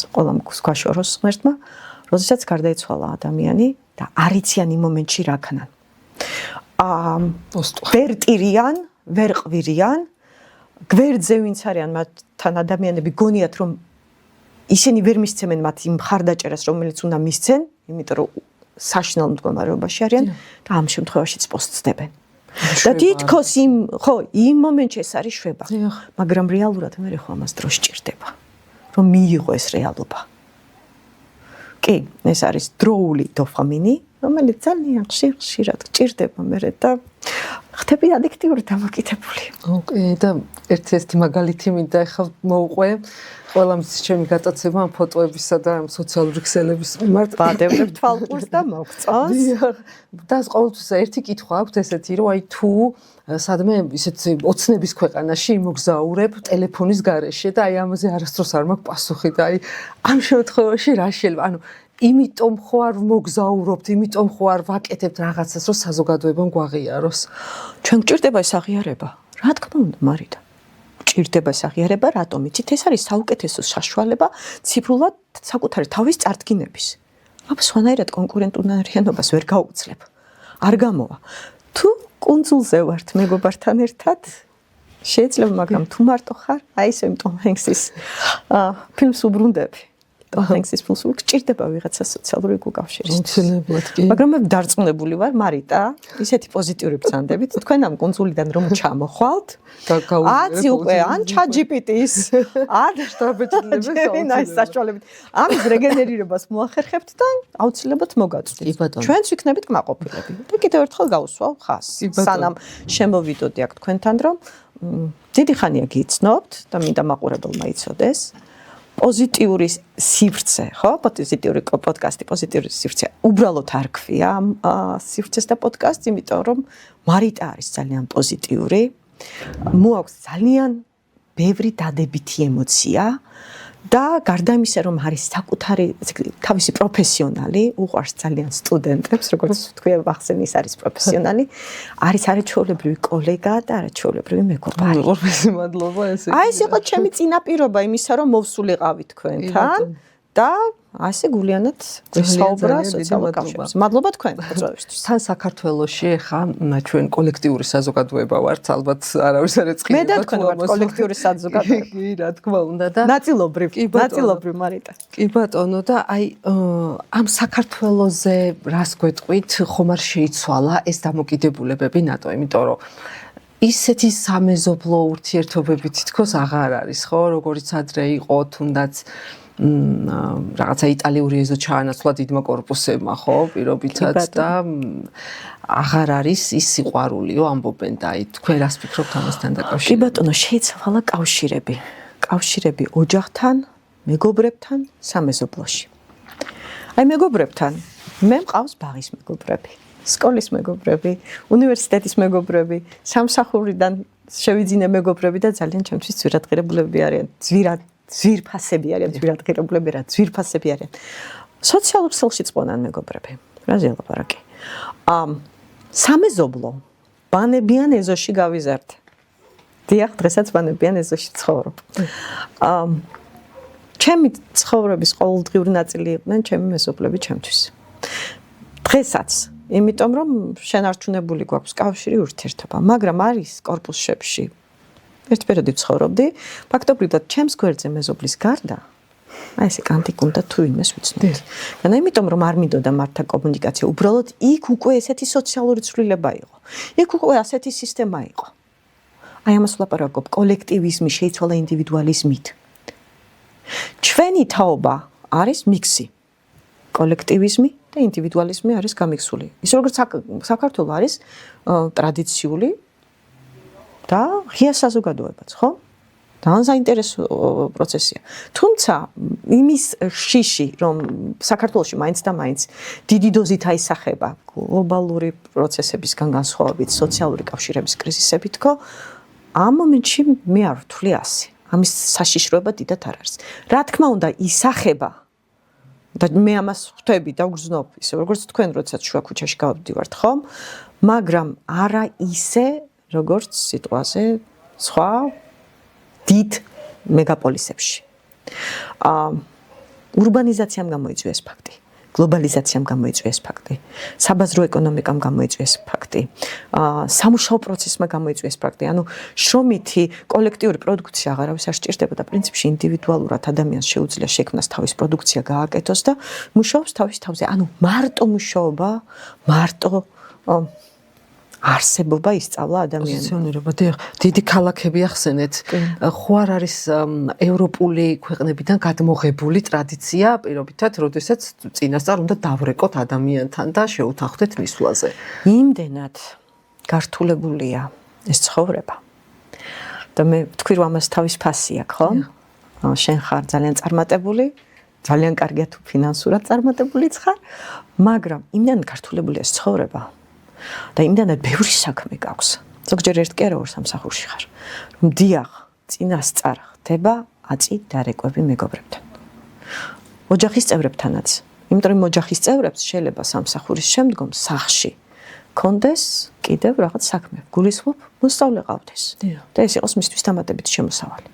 ყველა გვაშოროს ღმერთმა, როდესაც გარდაიცვალა ადამიანი და არ იციან იმ მომენტში რა ქნან. ვერ ტირიან, ვერ ყვირიან, გვერდზე ვინც არიან მათთან ადამიანები გონიათ რომ ისინი ვერ მისცემენ მათ იმ მხარდაჭერას რომელიც უნდა მისცენ, იმიტომ რომ საშინელ მდგომარეობაში არიან და ამ შემთხვევაშიც პოსტსდებენ. და თითქოს იმ მომენტში ეს არის შვება. მაგრამ რეალურად მე ხო ამას დრო სჭირდება რომ მიიღო ეს რეალობა. კი, ეს არის დროული დოფამინი, რომელიც ძალიან ხშირად გჭირდება მე და ხდები ადიქტიური დამოკიდებული. ოკეი, და ერთ-ერთი მაგალითი მინდა ახლა მოვყვე. ყველა მის ჩემი გატაცება ამ ფოტოებისა და ამ სოციალური ქსელების მიმართ ვადევნებ თვალყურს და მოგწონს. და ყოველთვის ერთი კითხვა აქვს ესეთი, რომ აი თუ სადმე ისეთი ოცნების ქვეყანაში იმოგზაურებ ტელეფონის გარეშე და აი ამაზე არასდროს არ მაქვს პასუხი და აი ამ შემთხვევაში რა შეიძლება? ანუ იმიტომ ხო არ მოგზაურობთ, იმიტომ ხო არ ვაკეთებთ რაღაცას, რომ საზოგადოებამ გვაღიაროს. ჩვენ გჭირდება ეს აღიარება. რა თქმა უნდა, მარიდა. გჭირდება ეს აღიარება, რატომ იცით? ეს არის საუკეთესო საშუალება ციფრულად საკუთარი თავის წარდგინების. აბა სხვანაირად კონკურენტუნარიანობას ვერ გაუძლებ. არ გამოვა. თუ კუნძულზე ვართ მეგობართან ერთად, შეიძლება, მაგრამ თუ მარტო ხარ, აი ეს ტომ ჰენქსის ფილმს უბრუნდები. Tom Hanks-ის ფილმს გჭირდება ვიღაცა სოციალური უკავშირის. აუცილებლად კი. მაგრამ მე დარწმუნებული ვარ, მარიტა, ისეთი პოზიტიური ბრძანდებით, თქვენ ამ კონსულიდან რომ ჩამოხვალთ, აცი უკვე ან ChatGPT-ის, ან შტაბეჭდილებას საშუალებით. ამის რეგენერირებას მოახერხებთ და აუცილებლად მოგაწვდით. ჩვენც ვიქნებით კმაყოფილები. და კიდევ ერთხელ გავუსვავ ხაზს. სანამ შემოვიდოდი აქ თქვენთან, რომ დიდი ხანია გიცნობთ და მინდა მაყურებელმა იცოდეს. პოზიტიური სივრცე, ხო? პოზიტიური პოდკასტი, პოზიტიური სივრცე. უბრალოდ არ ქვია ამ სივრცეს და პოდკასტს, იმიტომ რომ მარიტა არის ძალიან პოზიტიური. მოაქვს ძალიან ბევრი დადებითი ემოცია და გარდა იმისა, რომ არის საკუთარი თავისი პროფესიონალი, უყვარს ძალიან სტუდენტებს, როგორც თქვია ვახსენის არის პროფესიონალი, არის არაჩვეულებრივი კოლეგა და არაჩვეულებრივი მეგობარი. უღურვესი მადლობა ესე. აი ეს იყო ჩემი წინაპირობა იმისა, რომ მოვსულიყავი თქვენთან და ასე გულიანად გვესაუბრა სოციალურ კავშირებზე. მადლობა თქვენ მოწვევისთვის. თან საქართველოში ხა ჩვენ კოლექტიური საზოგადოება ვართ, ალბათ არავის არ ეწყინება. მე და თქვენ ვართ კოლექტიური საზოგადოება. კი, რა თქმა უნდა და ნაწილობრივ მარიტა. კი ბატონო და აი ამ საქართველოზე რას გვეტყვით, ხომ არ შეიცვალა ეს დამოკიდებულებები ნატო, იმიტომ რომ ისეთი სამეზობლო ურთიერთობები თითქოს აღარ არის, ხო, როგორიც ადრე იყო, თუნდაც რაღაცა იტალიური ეზო ჩაანაცვლა დიდმა კორპუსებმა, ხო, პირობითად და აღარ არის ის სიყვარულიო ამბობენ და აი თქვენ რას ფიქრობთ ამასთან დაკავშირებით? კი ბატონო, შეიცვალა კავშირები ოჯახთან, მეგობრებთან, სამეზობლოში. აი მეგობრებთან, მე მყავს ბაღის მეგობრები, სკოლის მეგობრები, უნივერსიტეტის მეგობრები, სამსახურიდან შევიძინე მეგობრები და ძალიან ჩემთვის ძვირადღირებულები არიან, ძვირფასები არიან, ძვირადღირებულები რა, ძვირფასები არიან. სოციალურ ქსელში წყვანან მეგობრები. რაზე ლაპარაკი? სამეზობლო ბანებიან ეზოში გავიზარდე. დიახ, დღესაც ბანებიან ეზოში ცხოვრობ. ჩემი ცხოვრების ყოველდღიური ნაწილი იყვნენ ჩემი მეზობლები ჩემთვის. დღესაც, იმიტომ რომ შენარჩუნებული გვაქვს კავშირი ურთიერთობა, მაგრამ არის კორპუსებში ერთ პერიოდი ცხოვრობდი, ფაქტობრივად ჩემს გვერდზე მეზობლის გარდა, აი ესე კანტიკუნდა თუ იმეს ვიცნობ. და იმიტომ რომ არ მინდოდა მართა კომუნიკაცია, უბრალოდ იქ უკვე ესეთი სოციალური ცვლილება იყო. იქ უკვე ასეთი სისტემა იყო. აი ამას ვლაპარაკობ, კოლექტივიზმი შეიცვალა ინდივიდუალიზმით. ჩვენი თაობა არის მიქსი. კოლექტივიზმი და ინდივიდუალიზმი არის გამიქსული. ის როგორც საქართველოს არის ტრადიციული და ღია საზოგადოებაც, ხო? ძალიან საინტერესო პროცესია. თუმცა იმის შიში, რომ საქართველოში მაინც და მაინც დიდი დოზით აისახება გლობალური პროცესებისგან განსხვავებით, სოციალური კავშირების კრიზისებით, ხო? ამ მომენტში მე არ ვთვლი ასე. ამის საშიშროება დიდად არ არის. რა თქმა უნდა, ისახება და მე ამას ხვდები და ვგრძნობ, ისე როგორც თქვენ, როდესაც შუა ქუჩაში გავდივართ, ხო? მაგრამ არა ისე როგორც სიტყვაზე სხვა დიდ მეგაპოლისებში. ურბანიზაციამ გამოიწვია ეს ფაქტი, გლობალიზაციამ გამოიწვია ეს ფაქტი, საბაზრო ეკონომიკამ გამოიწვია ეს ფაქტი, სამუშაო პროცესმა გამოიწვია ეს ფაქტი. ანუ შრომითი კოლექტიური პროდუქცია აღარავის არ სჭირდება და პრინციპში ინდივიდუალურად ადამიანს შეუძლია შექმნას თავის პროდუქცია გააკეთოს და მუშაობს თავის თავზე. ანუ მარტო მუშაობა, მარტო არსებობა ისწავლა ადამიანს. პოზიციონირება, დიდი ქალაქები ახსენეთ. ხო არ არის ევროპული ქვეყნებიდან გადმოღებული ტრადიცია, პირობითად, როდესაც წინასწარ უნდა დავრეკოთ ადამიანთან და შეუთანხმდეთ მისვლაზე. იმდენად გართულებულია ეს ცხოვრება. და მე ვთქვი, რომ ამას თავის ფასი აქვს, ხო? შენ ხარ ძალიან წარმატებული, ძალიან კარგია თუ ფინანსურად წარმატებულიც ხარ, მაგრამ იმდენად გართულებულია ეს ცხოვრება. და იმდანაც ბევრი საქმე გაქვს. ზოგჯერ ერთ კი არა ორ სამსახურში ხარ. რომ დიახ, წინასწარ ხდება აწი დარეკვები მეგობრებთან. ოჯახის წევრებთანაც. იმიტომ რომ ოჯახის წევრებს შეიძლება სამსახურის შემდგომ სახლში კონდეს კიდევ რაღაც საქმე. გულისხმობ, მოსწავლე ყავდეს. და ეს იყოს მისთვის დამატებითი შემოსავალი.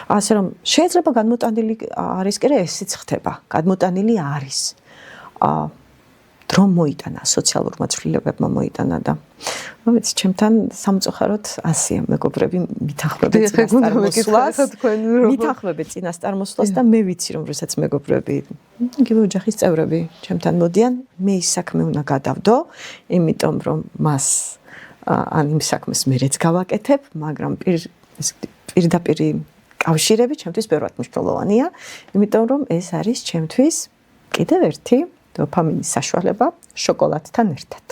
ასე რომ შეიძლება გადმოტანილი არის კი რა ესეც ხდება. გადმოტანილი არის. დრო მოიტანა, სოციალურმა ცვლილებებმა მოიტანა და ვიცი, ჩემთან სამწუხაროდ ასია მეგობრები მითანხმებენ წინასწარმოსვლას და მე ვიცი რომ როდესაც მეგობრები, იგივე ოჯახის წევრები ჩემთან მოდიან, მე ის საქმე უნდა გადავდო, იმიტომ რომ მას ან იმ საქმეს მერეც გავაკეთებ, მაგრამ პირდაპირ კავშირები ჩემთვის ბევრად მნიშვნელოვანია, იმიტომ რომ ეს არის ჩემთვის კიდევ ერთი დოფამინის საშუალება შოკოლადთან ერთად.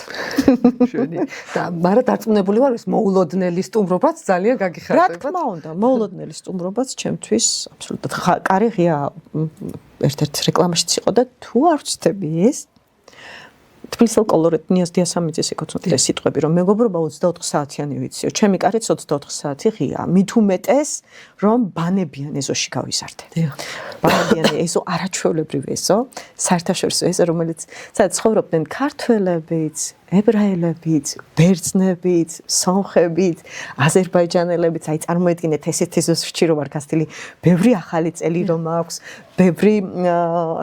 შვენი. და მაგრამ დარწმუნებული ვარ, ეს მოულოდნელი სტუმრობაც ძალიან გაგიხარდება. რა თქმა უნდა, მოულოდნელი სტუმრობაც ჩემთვის აბსოლუტურად კარი ღია ერთ-ერთ რეკლამაშიც იყო და თუ არ ვწდები ეს თბილისელ კოლორეტნიას დიასამიძეს ეკოცნოთ ეს სიტყვები, რომ მეგობრობა 24 საათიანი ვიციო, ჩემი კარიც 24 საათი ღია, მით უმეტეს, რომ ბანებიან ეზოში გავიზარდეთ. ბანებიან ეზო არაჩვეულებრივი ეზო, საერთაშორისო ეზო, რომელიც სადაც ცხოვრობდნენ ქართველებიც, ებრაელებიც, ბერძნებიც, სომხებიც, აზერბაიჯანელებიც, აი წარმოედგინეთ ესეთ ეზოს რჩი რომ არ გასტილი, ბევრი ახალი წელი რომ აქვს, ბევრი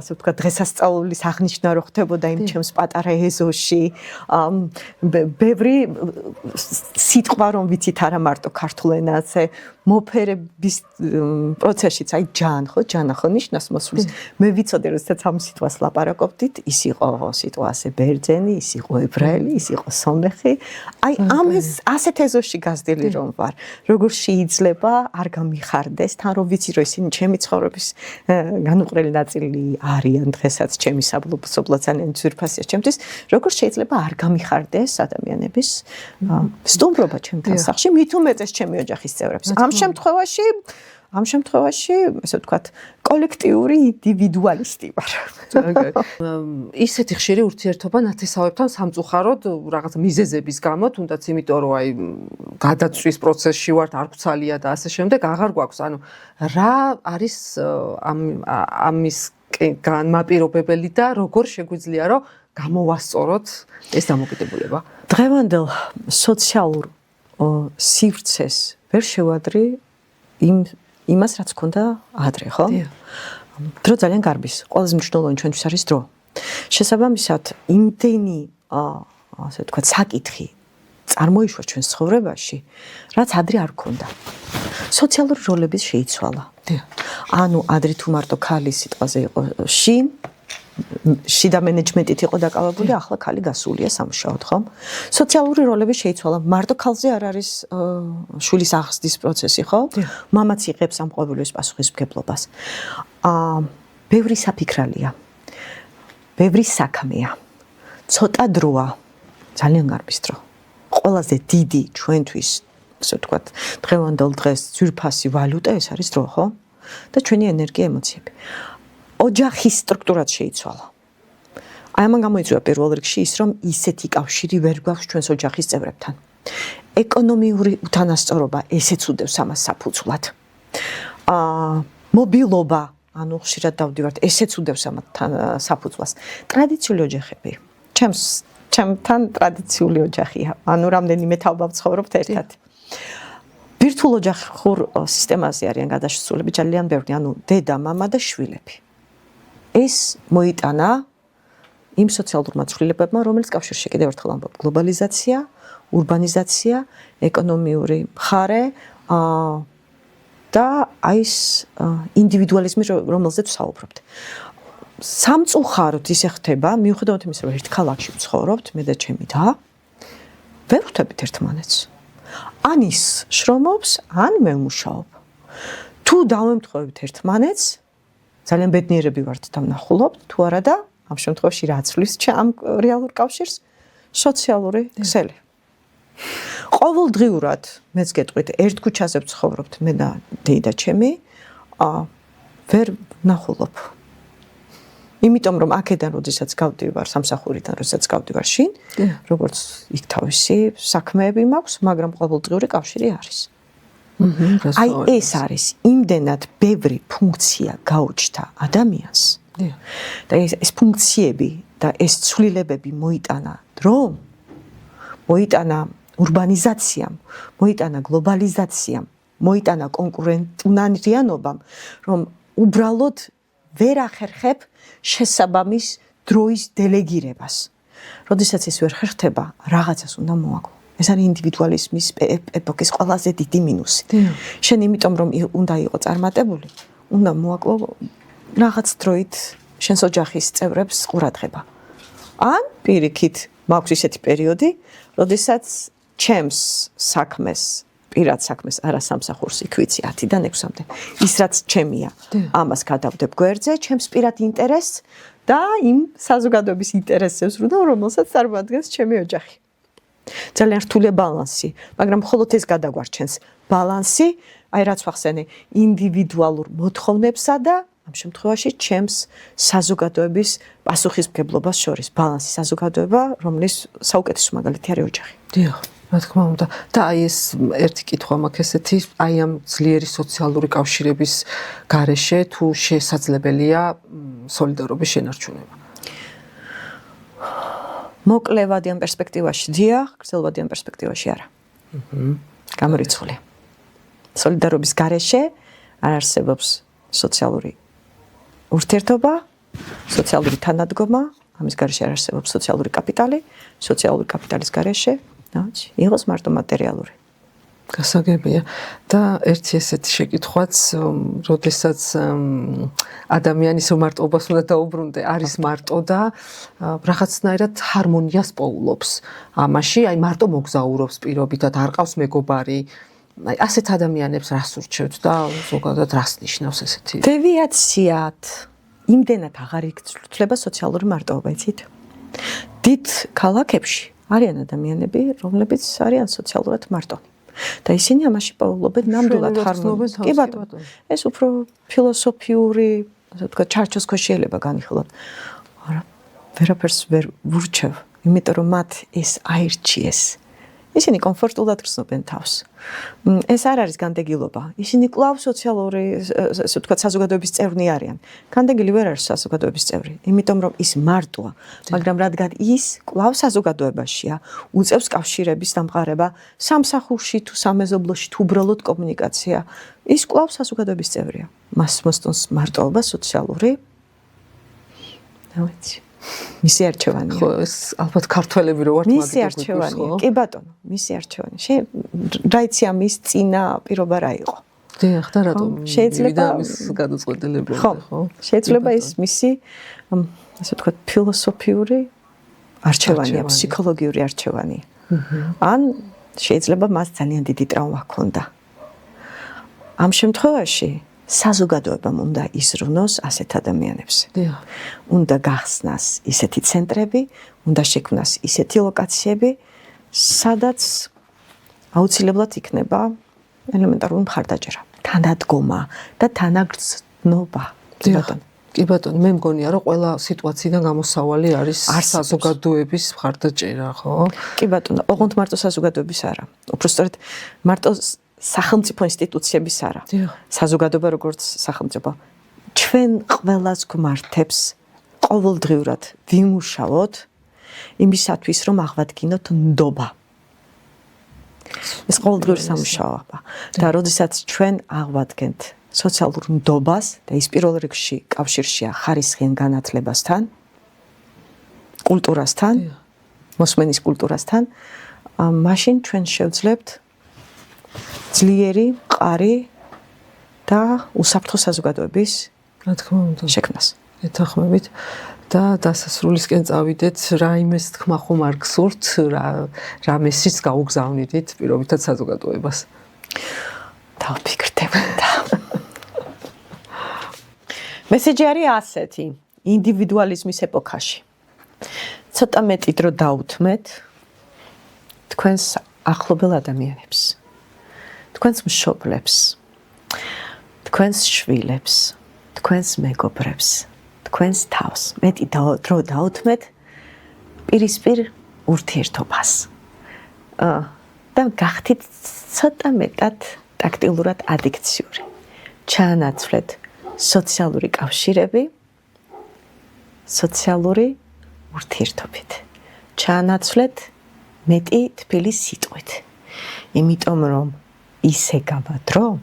ასე ვთქვათ დღესასწაულის აღნიშვნა რო ხდებოდა იმ ჩემს პატარა ეზოში, ბევრი სიტყვა რომ ვიცით არა მარტო ქართულ ენაზე, მოფერების პროცესშიც აი ჯანა ხო ნიშნავს მოსვლის. მე ვიცოდი როდესაც ამ სიტყვას ლაპარაკობდით, ის იყო სიტყვა ასე ბერძენი, ის იყო ებრაელი, ის იყო სომეხი. აი ამ ასეთ ეზოში გაზრდილი რომ ვარ, როგორ შეიძლება არ გამიხარდეს, თან რომ ვიცი რომ ისინი ჩემი ცხოვრების განუყრელი ნაწილი არიან დღესაც ჩემი საბლობსობლო ძალიან ძვირფასია ჩემთვის, როგორ შეიძლება არ გამიხარდეს ადამიანების სტუმრობა ჩემთან სახლში, მით უმეტეს ჩემი ოჯახის წევრებს. ამ შემთხვევაში, ესე ვთქვათ, კოლექტიური ინდივიდუალისტი ვარ. ისეთი ხშირი ურთიერთობა ნათესავებთან სამწუხაროდ რაღაც მიზეზების გამო, თუნდაც იმიტომ რომ აი გადაცვლის პროცესში ვართ, არ გვცალია და ასე შემდეგ, აღარ გვაქვს. ანუ რა არის ამის განმაპირობებელი და როგორ შეგვიძლია რომ გამოვასწოროთ ეს დამოკიდებულება? დღევანდელ სოციალურ სივრცეს ვერ შევადრი იმას რაც ქონდა ადრე, ხო? დრო ძალიან გარბის. ყველაზე მნიშვნელოვანი ჩვენთვის არის დრო. შესაბამისად, იმდენი ასე ვთქვათ, საკითხი წარმოიშვა ჩვენს ცხოვრებაში, რაც ადრე არ ქონდა. სოციალური როლების შეიცვალა. ანუ ადრე თუ მარტო ქალის სიტყვაზე იყო შიდა მენეჯმენტით იყო დაკავებული, ახლა ქალი გასულია სამუშაოდ, ხო? სოციალური როლები შეიცვალა. მარტო ქალზე არ არის შვილის აღზრდის პროცესი, ხო? მამაც იღებს ამ ყოველთვის პასუხისმგებლობას. ბევრი საფიქრალია. ბევრი საქმეა. ცოტა დროა. ძალიან გარბის დრო. ყველაზე დიდი ჩვენთვის, ასე ვთქვათ, დღევანდელ დღეს ძვირფასი ვალუტა ეს არის დრო, ხო? და ჩვენი ენერგია, ემოციები. ოჯახის სტრუქტურაც შეიცვალა. აი ამან გამოიწვია პირველ რიგში ის, რომ ისეთი კავშირი ვერ გვაქვს ჩვენს ოჯახის წევრებთან. ეკონომიური უთანასწორობა ესეც უდევს ამას საფუძვლად. მობილობა, ანუ ხშირად დავდივართ, ესეც უდევს ამათთან საფუძვლას. ტრადიციული ოჯახები. ჩემთან ტრადიციული ოჯახია. ანუ რამდენიმე თაობა ვცხოვრობთ ერთად. ბირთვულ ოჯახურ სისტემაზე არიან გადაშლები ძალიან ბევრი, ანუ დედა, მამა და შვილები. ეს მოიტანა იმ სოციალურმა ცვლილებებმა, რომელიც კავშირში კიდევ ერთხელ ამბობ, გლობალიზაცია, ურბანიზაცია, ეკონომიური მხარე და აი ეს ინდივიდუალიზმი, რომელზეც ვსაუბრობთ. სამწუხაროდ ისე ხდება, მიუხედავად იმისა, რომ ერთ ქალაქში ვცხოვრობთ, მე და ჩემი და ვერ ვხვდებით ერთმანეთს. ან ის შრომობს, ან მე ვმუშაობ. თუ დავემთხოვებთ ერთმანეთს, ძალიან ბედნიერები ვართ და ვნახულობთ, თუ არა და ამ შემთხვევაში რა ცვლის ამ რეალურ კავშირს? სოციალური ქსელი. ყოველდღიურად მეც გეტყვით, ერთ ქუჩაზე ვცხოვრობთ მე და დედა ჩემი, ვერ ვნახულობ. იმიტომ რომ აქედან როდესაც გავდივარ სამსახურიდან, როდესაც გავდივარ შინ, როგორც იქ თავისი საქმეები მაქვს, მაგრამ ყოველდღიური კავშირი არის. აი ეს არის იმდენად ბევრი ფუნქცია გაუჩნდა ადამიანს. და ეს ფუნქციები და ეს ცვლილებები მოიტანა დრომ, მოიტანა ურბანიზაციამ, მოიტანა გლობალიზაციამ, მოიტანა კონკურენტუნარიანობამ, რომ უბრალოდ ვერ ახერხებ შესაბამის დროის დელეგირებას. როდესაც ეს ვერ ხერხდება, რაღაცას უნდა მოაკლო. ეს არის ინდივიდუალიზმის ეპოქის ყველაზე დიდი მინუსი. შენ იმიტომ რომ უნდა იყო წარმატებული, უნდა მოაკლო რაღაც დროით შენს ოჯახის წევრებს ყურადღება. ან პირიქით მაქვს ისეთი პერიოდი, როდესაც ჩემს საქმეს, პირად საქმეს არა სამსახურს იქ ვიცი 10-დან 6-მდე. ის რაც ჩემია, ამას გადავდებ გვერდზე, ჩემს პირად ინტერესს და იმ საზოგადოების ინტერესებს ვრო, რომელსაც წარმოადგენს ჩემი ოჯახი. ძალიან რთულია ბალანსი, მაგრამ მხოლოდ ეს გადაგვარჩენს ბალანსი, აი რაც ვახსენე, ინდივიდუალურ მოთხოვნებსა და ამ შემთხვევაში ჩემს საზოგადოების პასუხისმგებლობას შორის ბალანსი საზოგადოება, რომლის საუკეთესო მაგალითი არის ოჯახი. დიახ, რა თქმა უნდა. და აი ეს ერთი კითხვა მაქვს ესეთი, აი ამ ძლიერი სოციალური კავშირების გარეშე თუ შესაძლებელია სოლიდარობის შენარჩუნება. მოკლევადი ამ პერსპექტივაში დიახ, გრძელვადი ამ პერსპექტივაში არა. გამორიცხული. სოლიდარობის გარეშე არ არსებობს სოციალური ურთიერთობა, სოციალური თანადგომა, ამის გარეშე არ არსებობს სოციალური კაპიტალი, სოციალური კაპიტალის გარეშე, იყოს მარტო მატერიალური. გასაგებია და ერთი ესეთი შეკითხვაც, როდესაც ადამიანის მარტობას უნდა დაუბრუნდე, არის მარტო და რაღაცნაირად ჰარმონიას პოულობს. ამაში აი მარტო მოგზაურობს პირობითად, არ ყავს მეგობარი. აი ასეთ ადამიანებს რას ურჩევთ და ზოგადად რას ნიშნავს ესეთი? დევიაციად იმდენად აღარ იცვლება სოციალური მარტოობა, იცით? დიდ ქალაქებში არიან ადამიანები, რომლებიც არიან სოციალურად მარტონი. და ისინი ამაში პოულობენ ნამდვილად ჰარმონიას. კი ბატონო, ეს უფრო ფილოსოფიური, ასე ვთქვათ, ჩარჩოს ქვეშ შეიძლება განიხილოთ. არა, ვერაფერს ვერ ვურჩევ, იმიტომ რომ მათ ეს აირჩიეს. ისინი კომფორტულად გრძნობენ თავს. ეს არ არის განდეგილობა. ისინი კვლავ სოციალური, ასე ვთქვათ, საზოგადოების წევრნი არიან. განდეგილი ვერ არის საზოგადოების წევრი, იმიტომ რომ ის მარტოა, მაგრამ რადგან ის კვლავ საზოგადოებაშია, უწევს კავშირების დამყარება, სამსახურში თუ სამეზობლოში თუ უბრალოდ კომუნიკაცია, ის კვლავ საზოგადოების წევრია. მას მოსწონს მარტოობა სოციალური. რა ვიცი. მისი არჩევანია. ხო, ეს ალბათ ქართველები რო ვართ, მისი არჩევანია. კი ბატონო, მისი არჩევანი. რა იცი ამის წინა პირობა რა იყო? დიახ, და რატომ? შეიძლება ამის გადაწყვეტილებამდე, ხო? შეიძლება ეს მისი, ასე ვთქვათ, ფილოსოფიური არჩევანია, ფსიქოლოგიური არჩევანია. ან შეიძლება მას ძალიან დიდი ტრავმა ჰქონდა. ამ შემთხვევაში საზოგადოებამ უნდა იზრუნოს ასეთ ადამიანებს. დიახ. უნდა გახსნას ისეთი ცენტრები, უნდა შექმნას ისეთი ლოკაციები, სადაც აუცილებლად იქნება ელემენტარული მხარდაჭერა, თანადგომა და თანაგრძნობა. კი ბატონო, მე მგონია რომ ყველა სიტუაციიდან გამოსავალი არის საზოგადოების მხარდაჭერა, ხო? კი ბატონო, ოღონდ მარტო საზოგადოების არა. უბრალოდ მარტო სახელმწიფო ინსტიტუციების არა. საზოგადოება როგორც სახელმწიფო. ჩვენ ყველას გვმართებს ყოველდღიურად ვიმუშაოთ იმისათვის, რომ აღვადგინოთ ნდობა. ეს ყოველდღიური სამუშაოა. და როდესაც ჩვენ აღვადგენთ სოციალურ ნდობას და ის პირველ რიგში კავშირშია ხარისხიან განათლებასთან, კულტურასთან, მოსმენის კულტურასთან, მაშინ ჩვენ შევძლებთ ძლიერი, მყარი და უსაფრთხო საზოგადოების, რა თქმა უნდა, შექმნას. ეთანხმებით და დასასრულისკენ წავიდეთ, რაიმეს თქმა ხომ არ გსურთ, რა მესის გაუგზავნიდით პირობითად საზოგადოებას. დავფიქრდები და მესეჯი არის ასეთი, ინდივიდუალიზმის ეპოქაში. ცოტა მეტი დრო დაუთმეთ თქვენს ახლობელ ადამიანებს. თქვენს მშობლებს, თქვენს შვილებს, თქვენს მეგობრებს, თქვენს თავს. მეტი დრო დაუთმეთ პირისპირ ურთიერთობას. და გახდით ცოტა მეტად ტაქტილურად ადიქციური. ჩაანაცვლეთ სოციალური კავშირები, სოციალური ურთიერთობით. ჩაანაცვლეთ მეტი თბილი სიტყვით. იმიტომ რომ ისე გავადრო,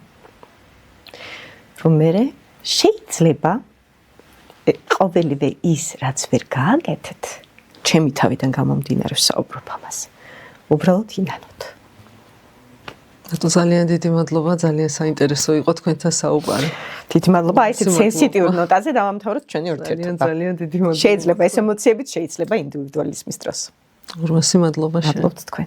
რომ მე შეიძლება ყოველივე ის, რაც ვერ გააკეთეთ, ჩემი თავიდან გამომდინარე ვსაუბრობ ამაზე. უბრალოდ ინანოთ. რატო ძალიან დიდი მადლობა, ძალიან საინტერესო იყო თქვენთან საუბარი. დიდი მადლობა, აი ესეთ სენსიტიურ ნოტაზე დავამთავროთ ჩვენი ურთიერთობა. ძალიან დიდი მადლობა. შეიძლება ეს ემოციებიც შეიძლება ინდივიდუალიზმის დროს. ურმასი მადლობა შენ. მადლობთ თქვენ.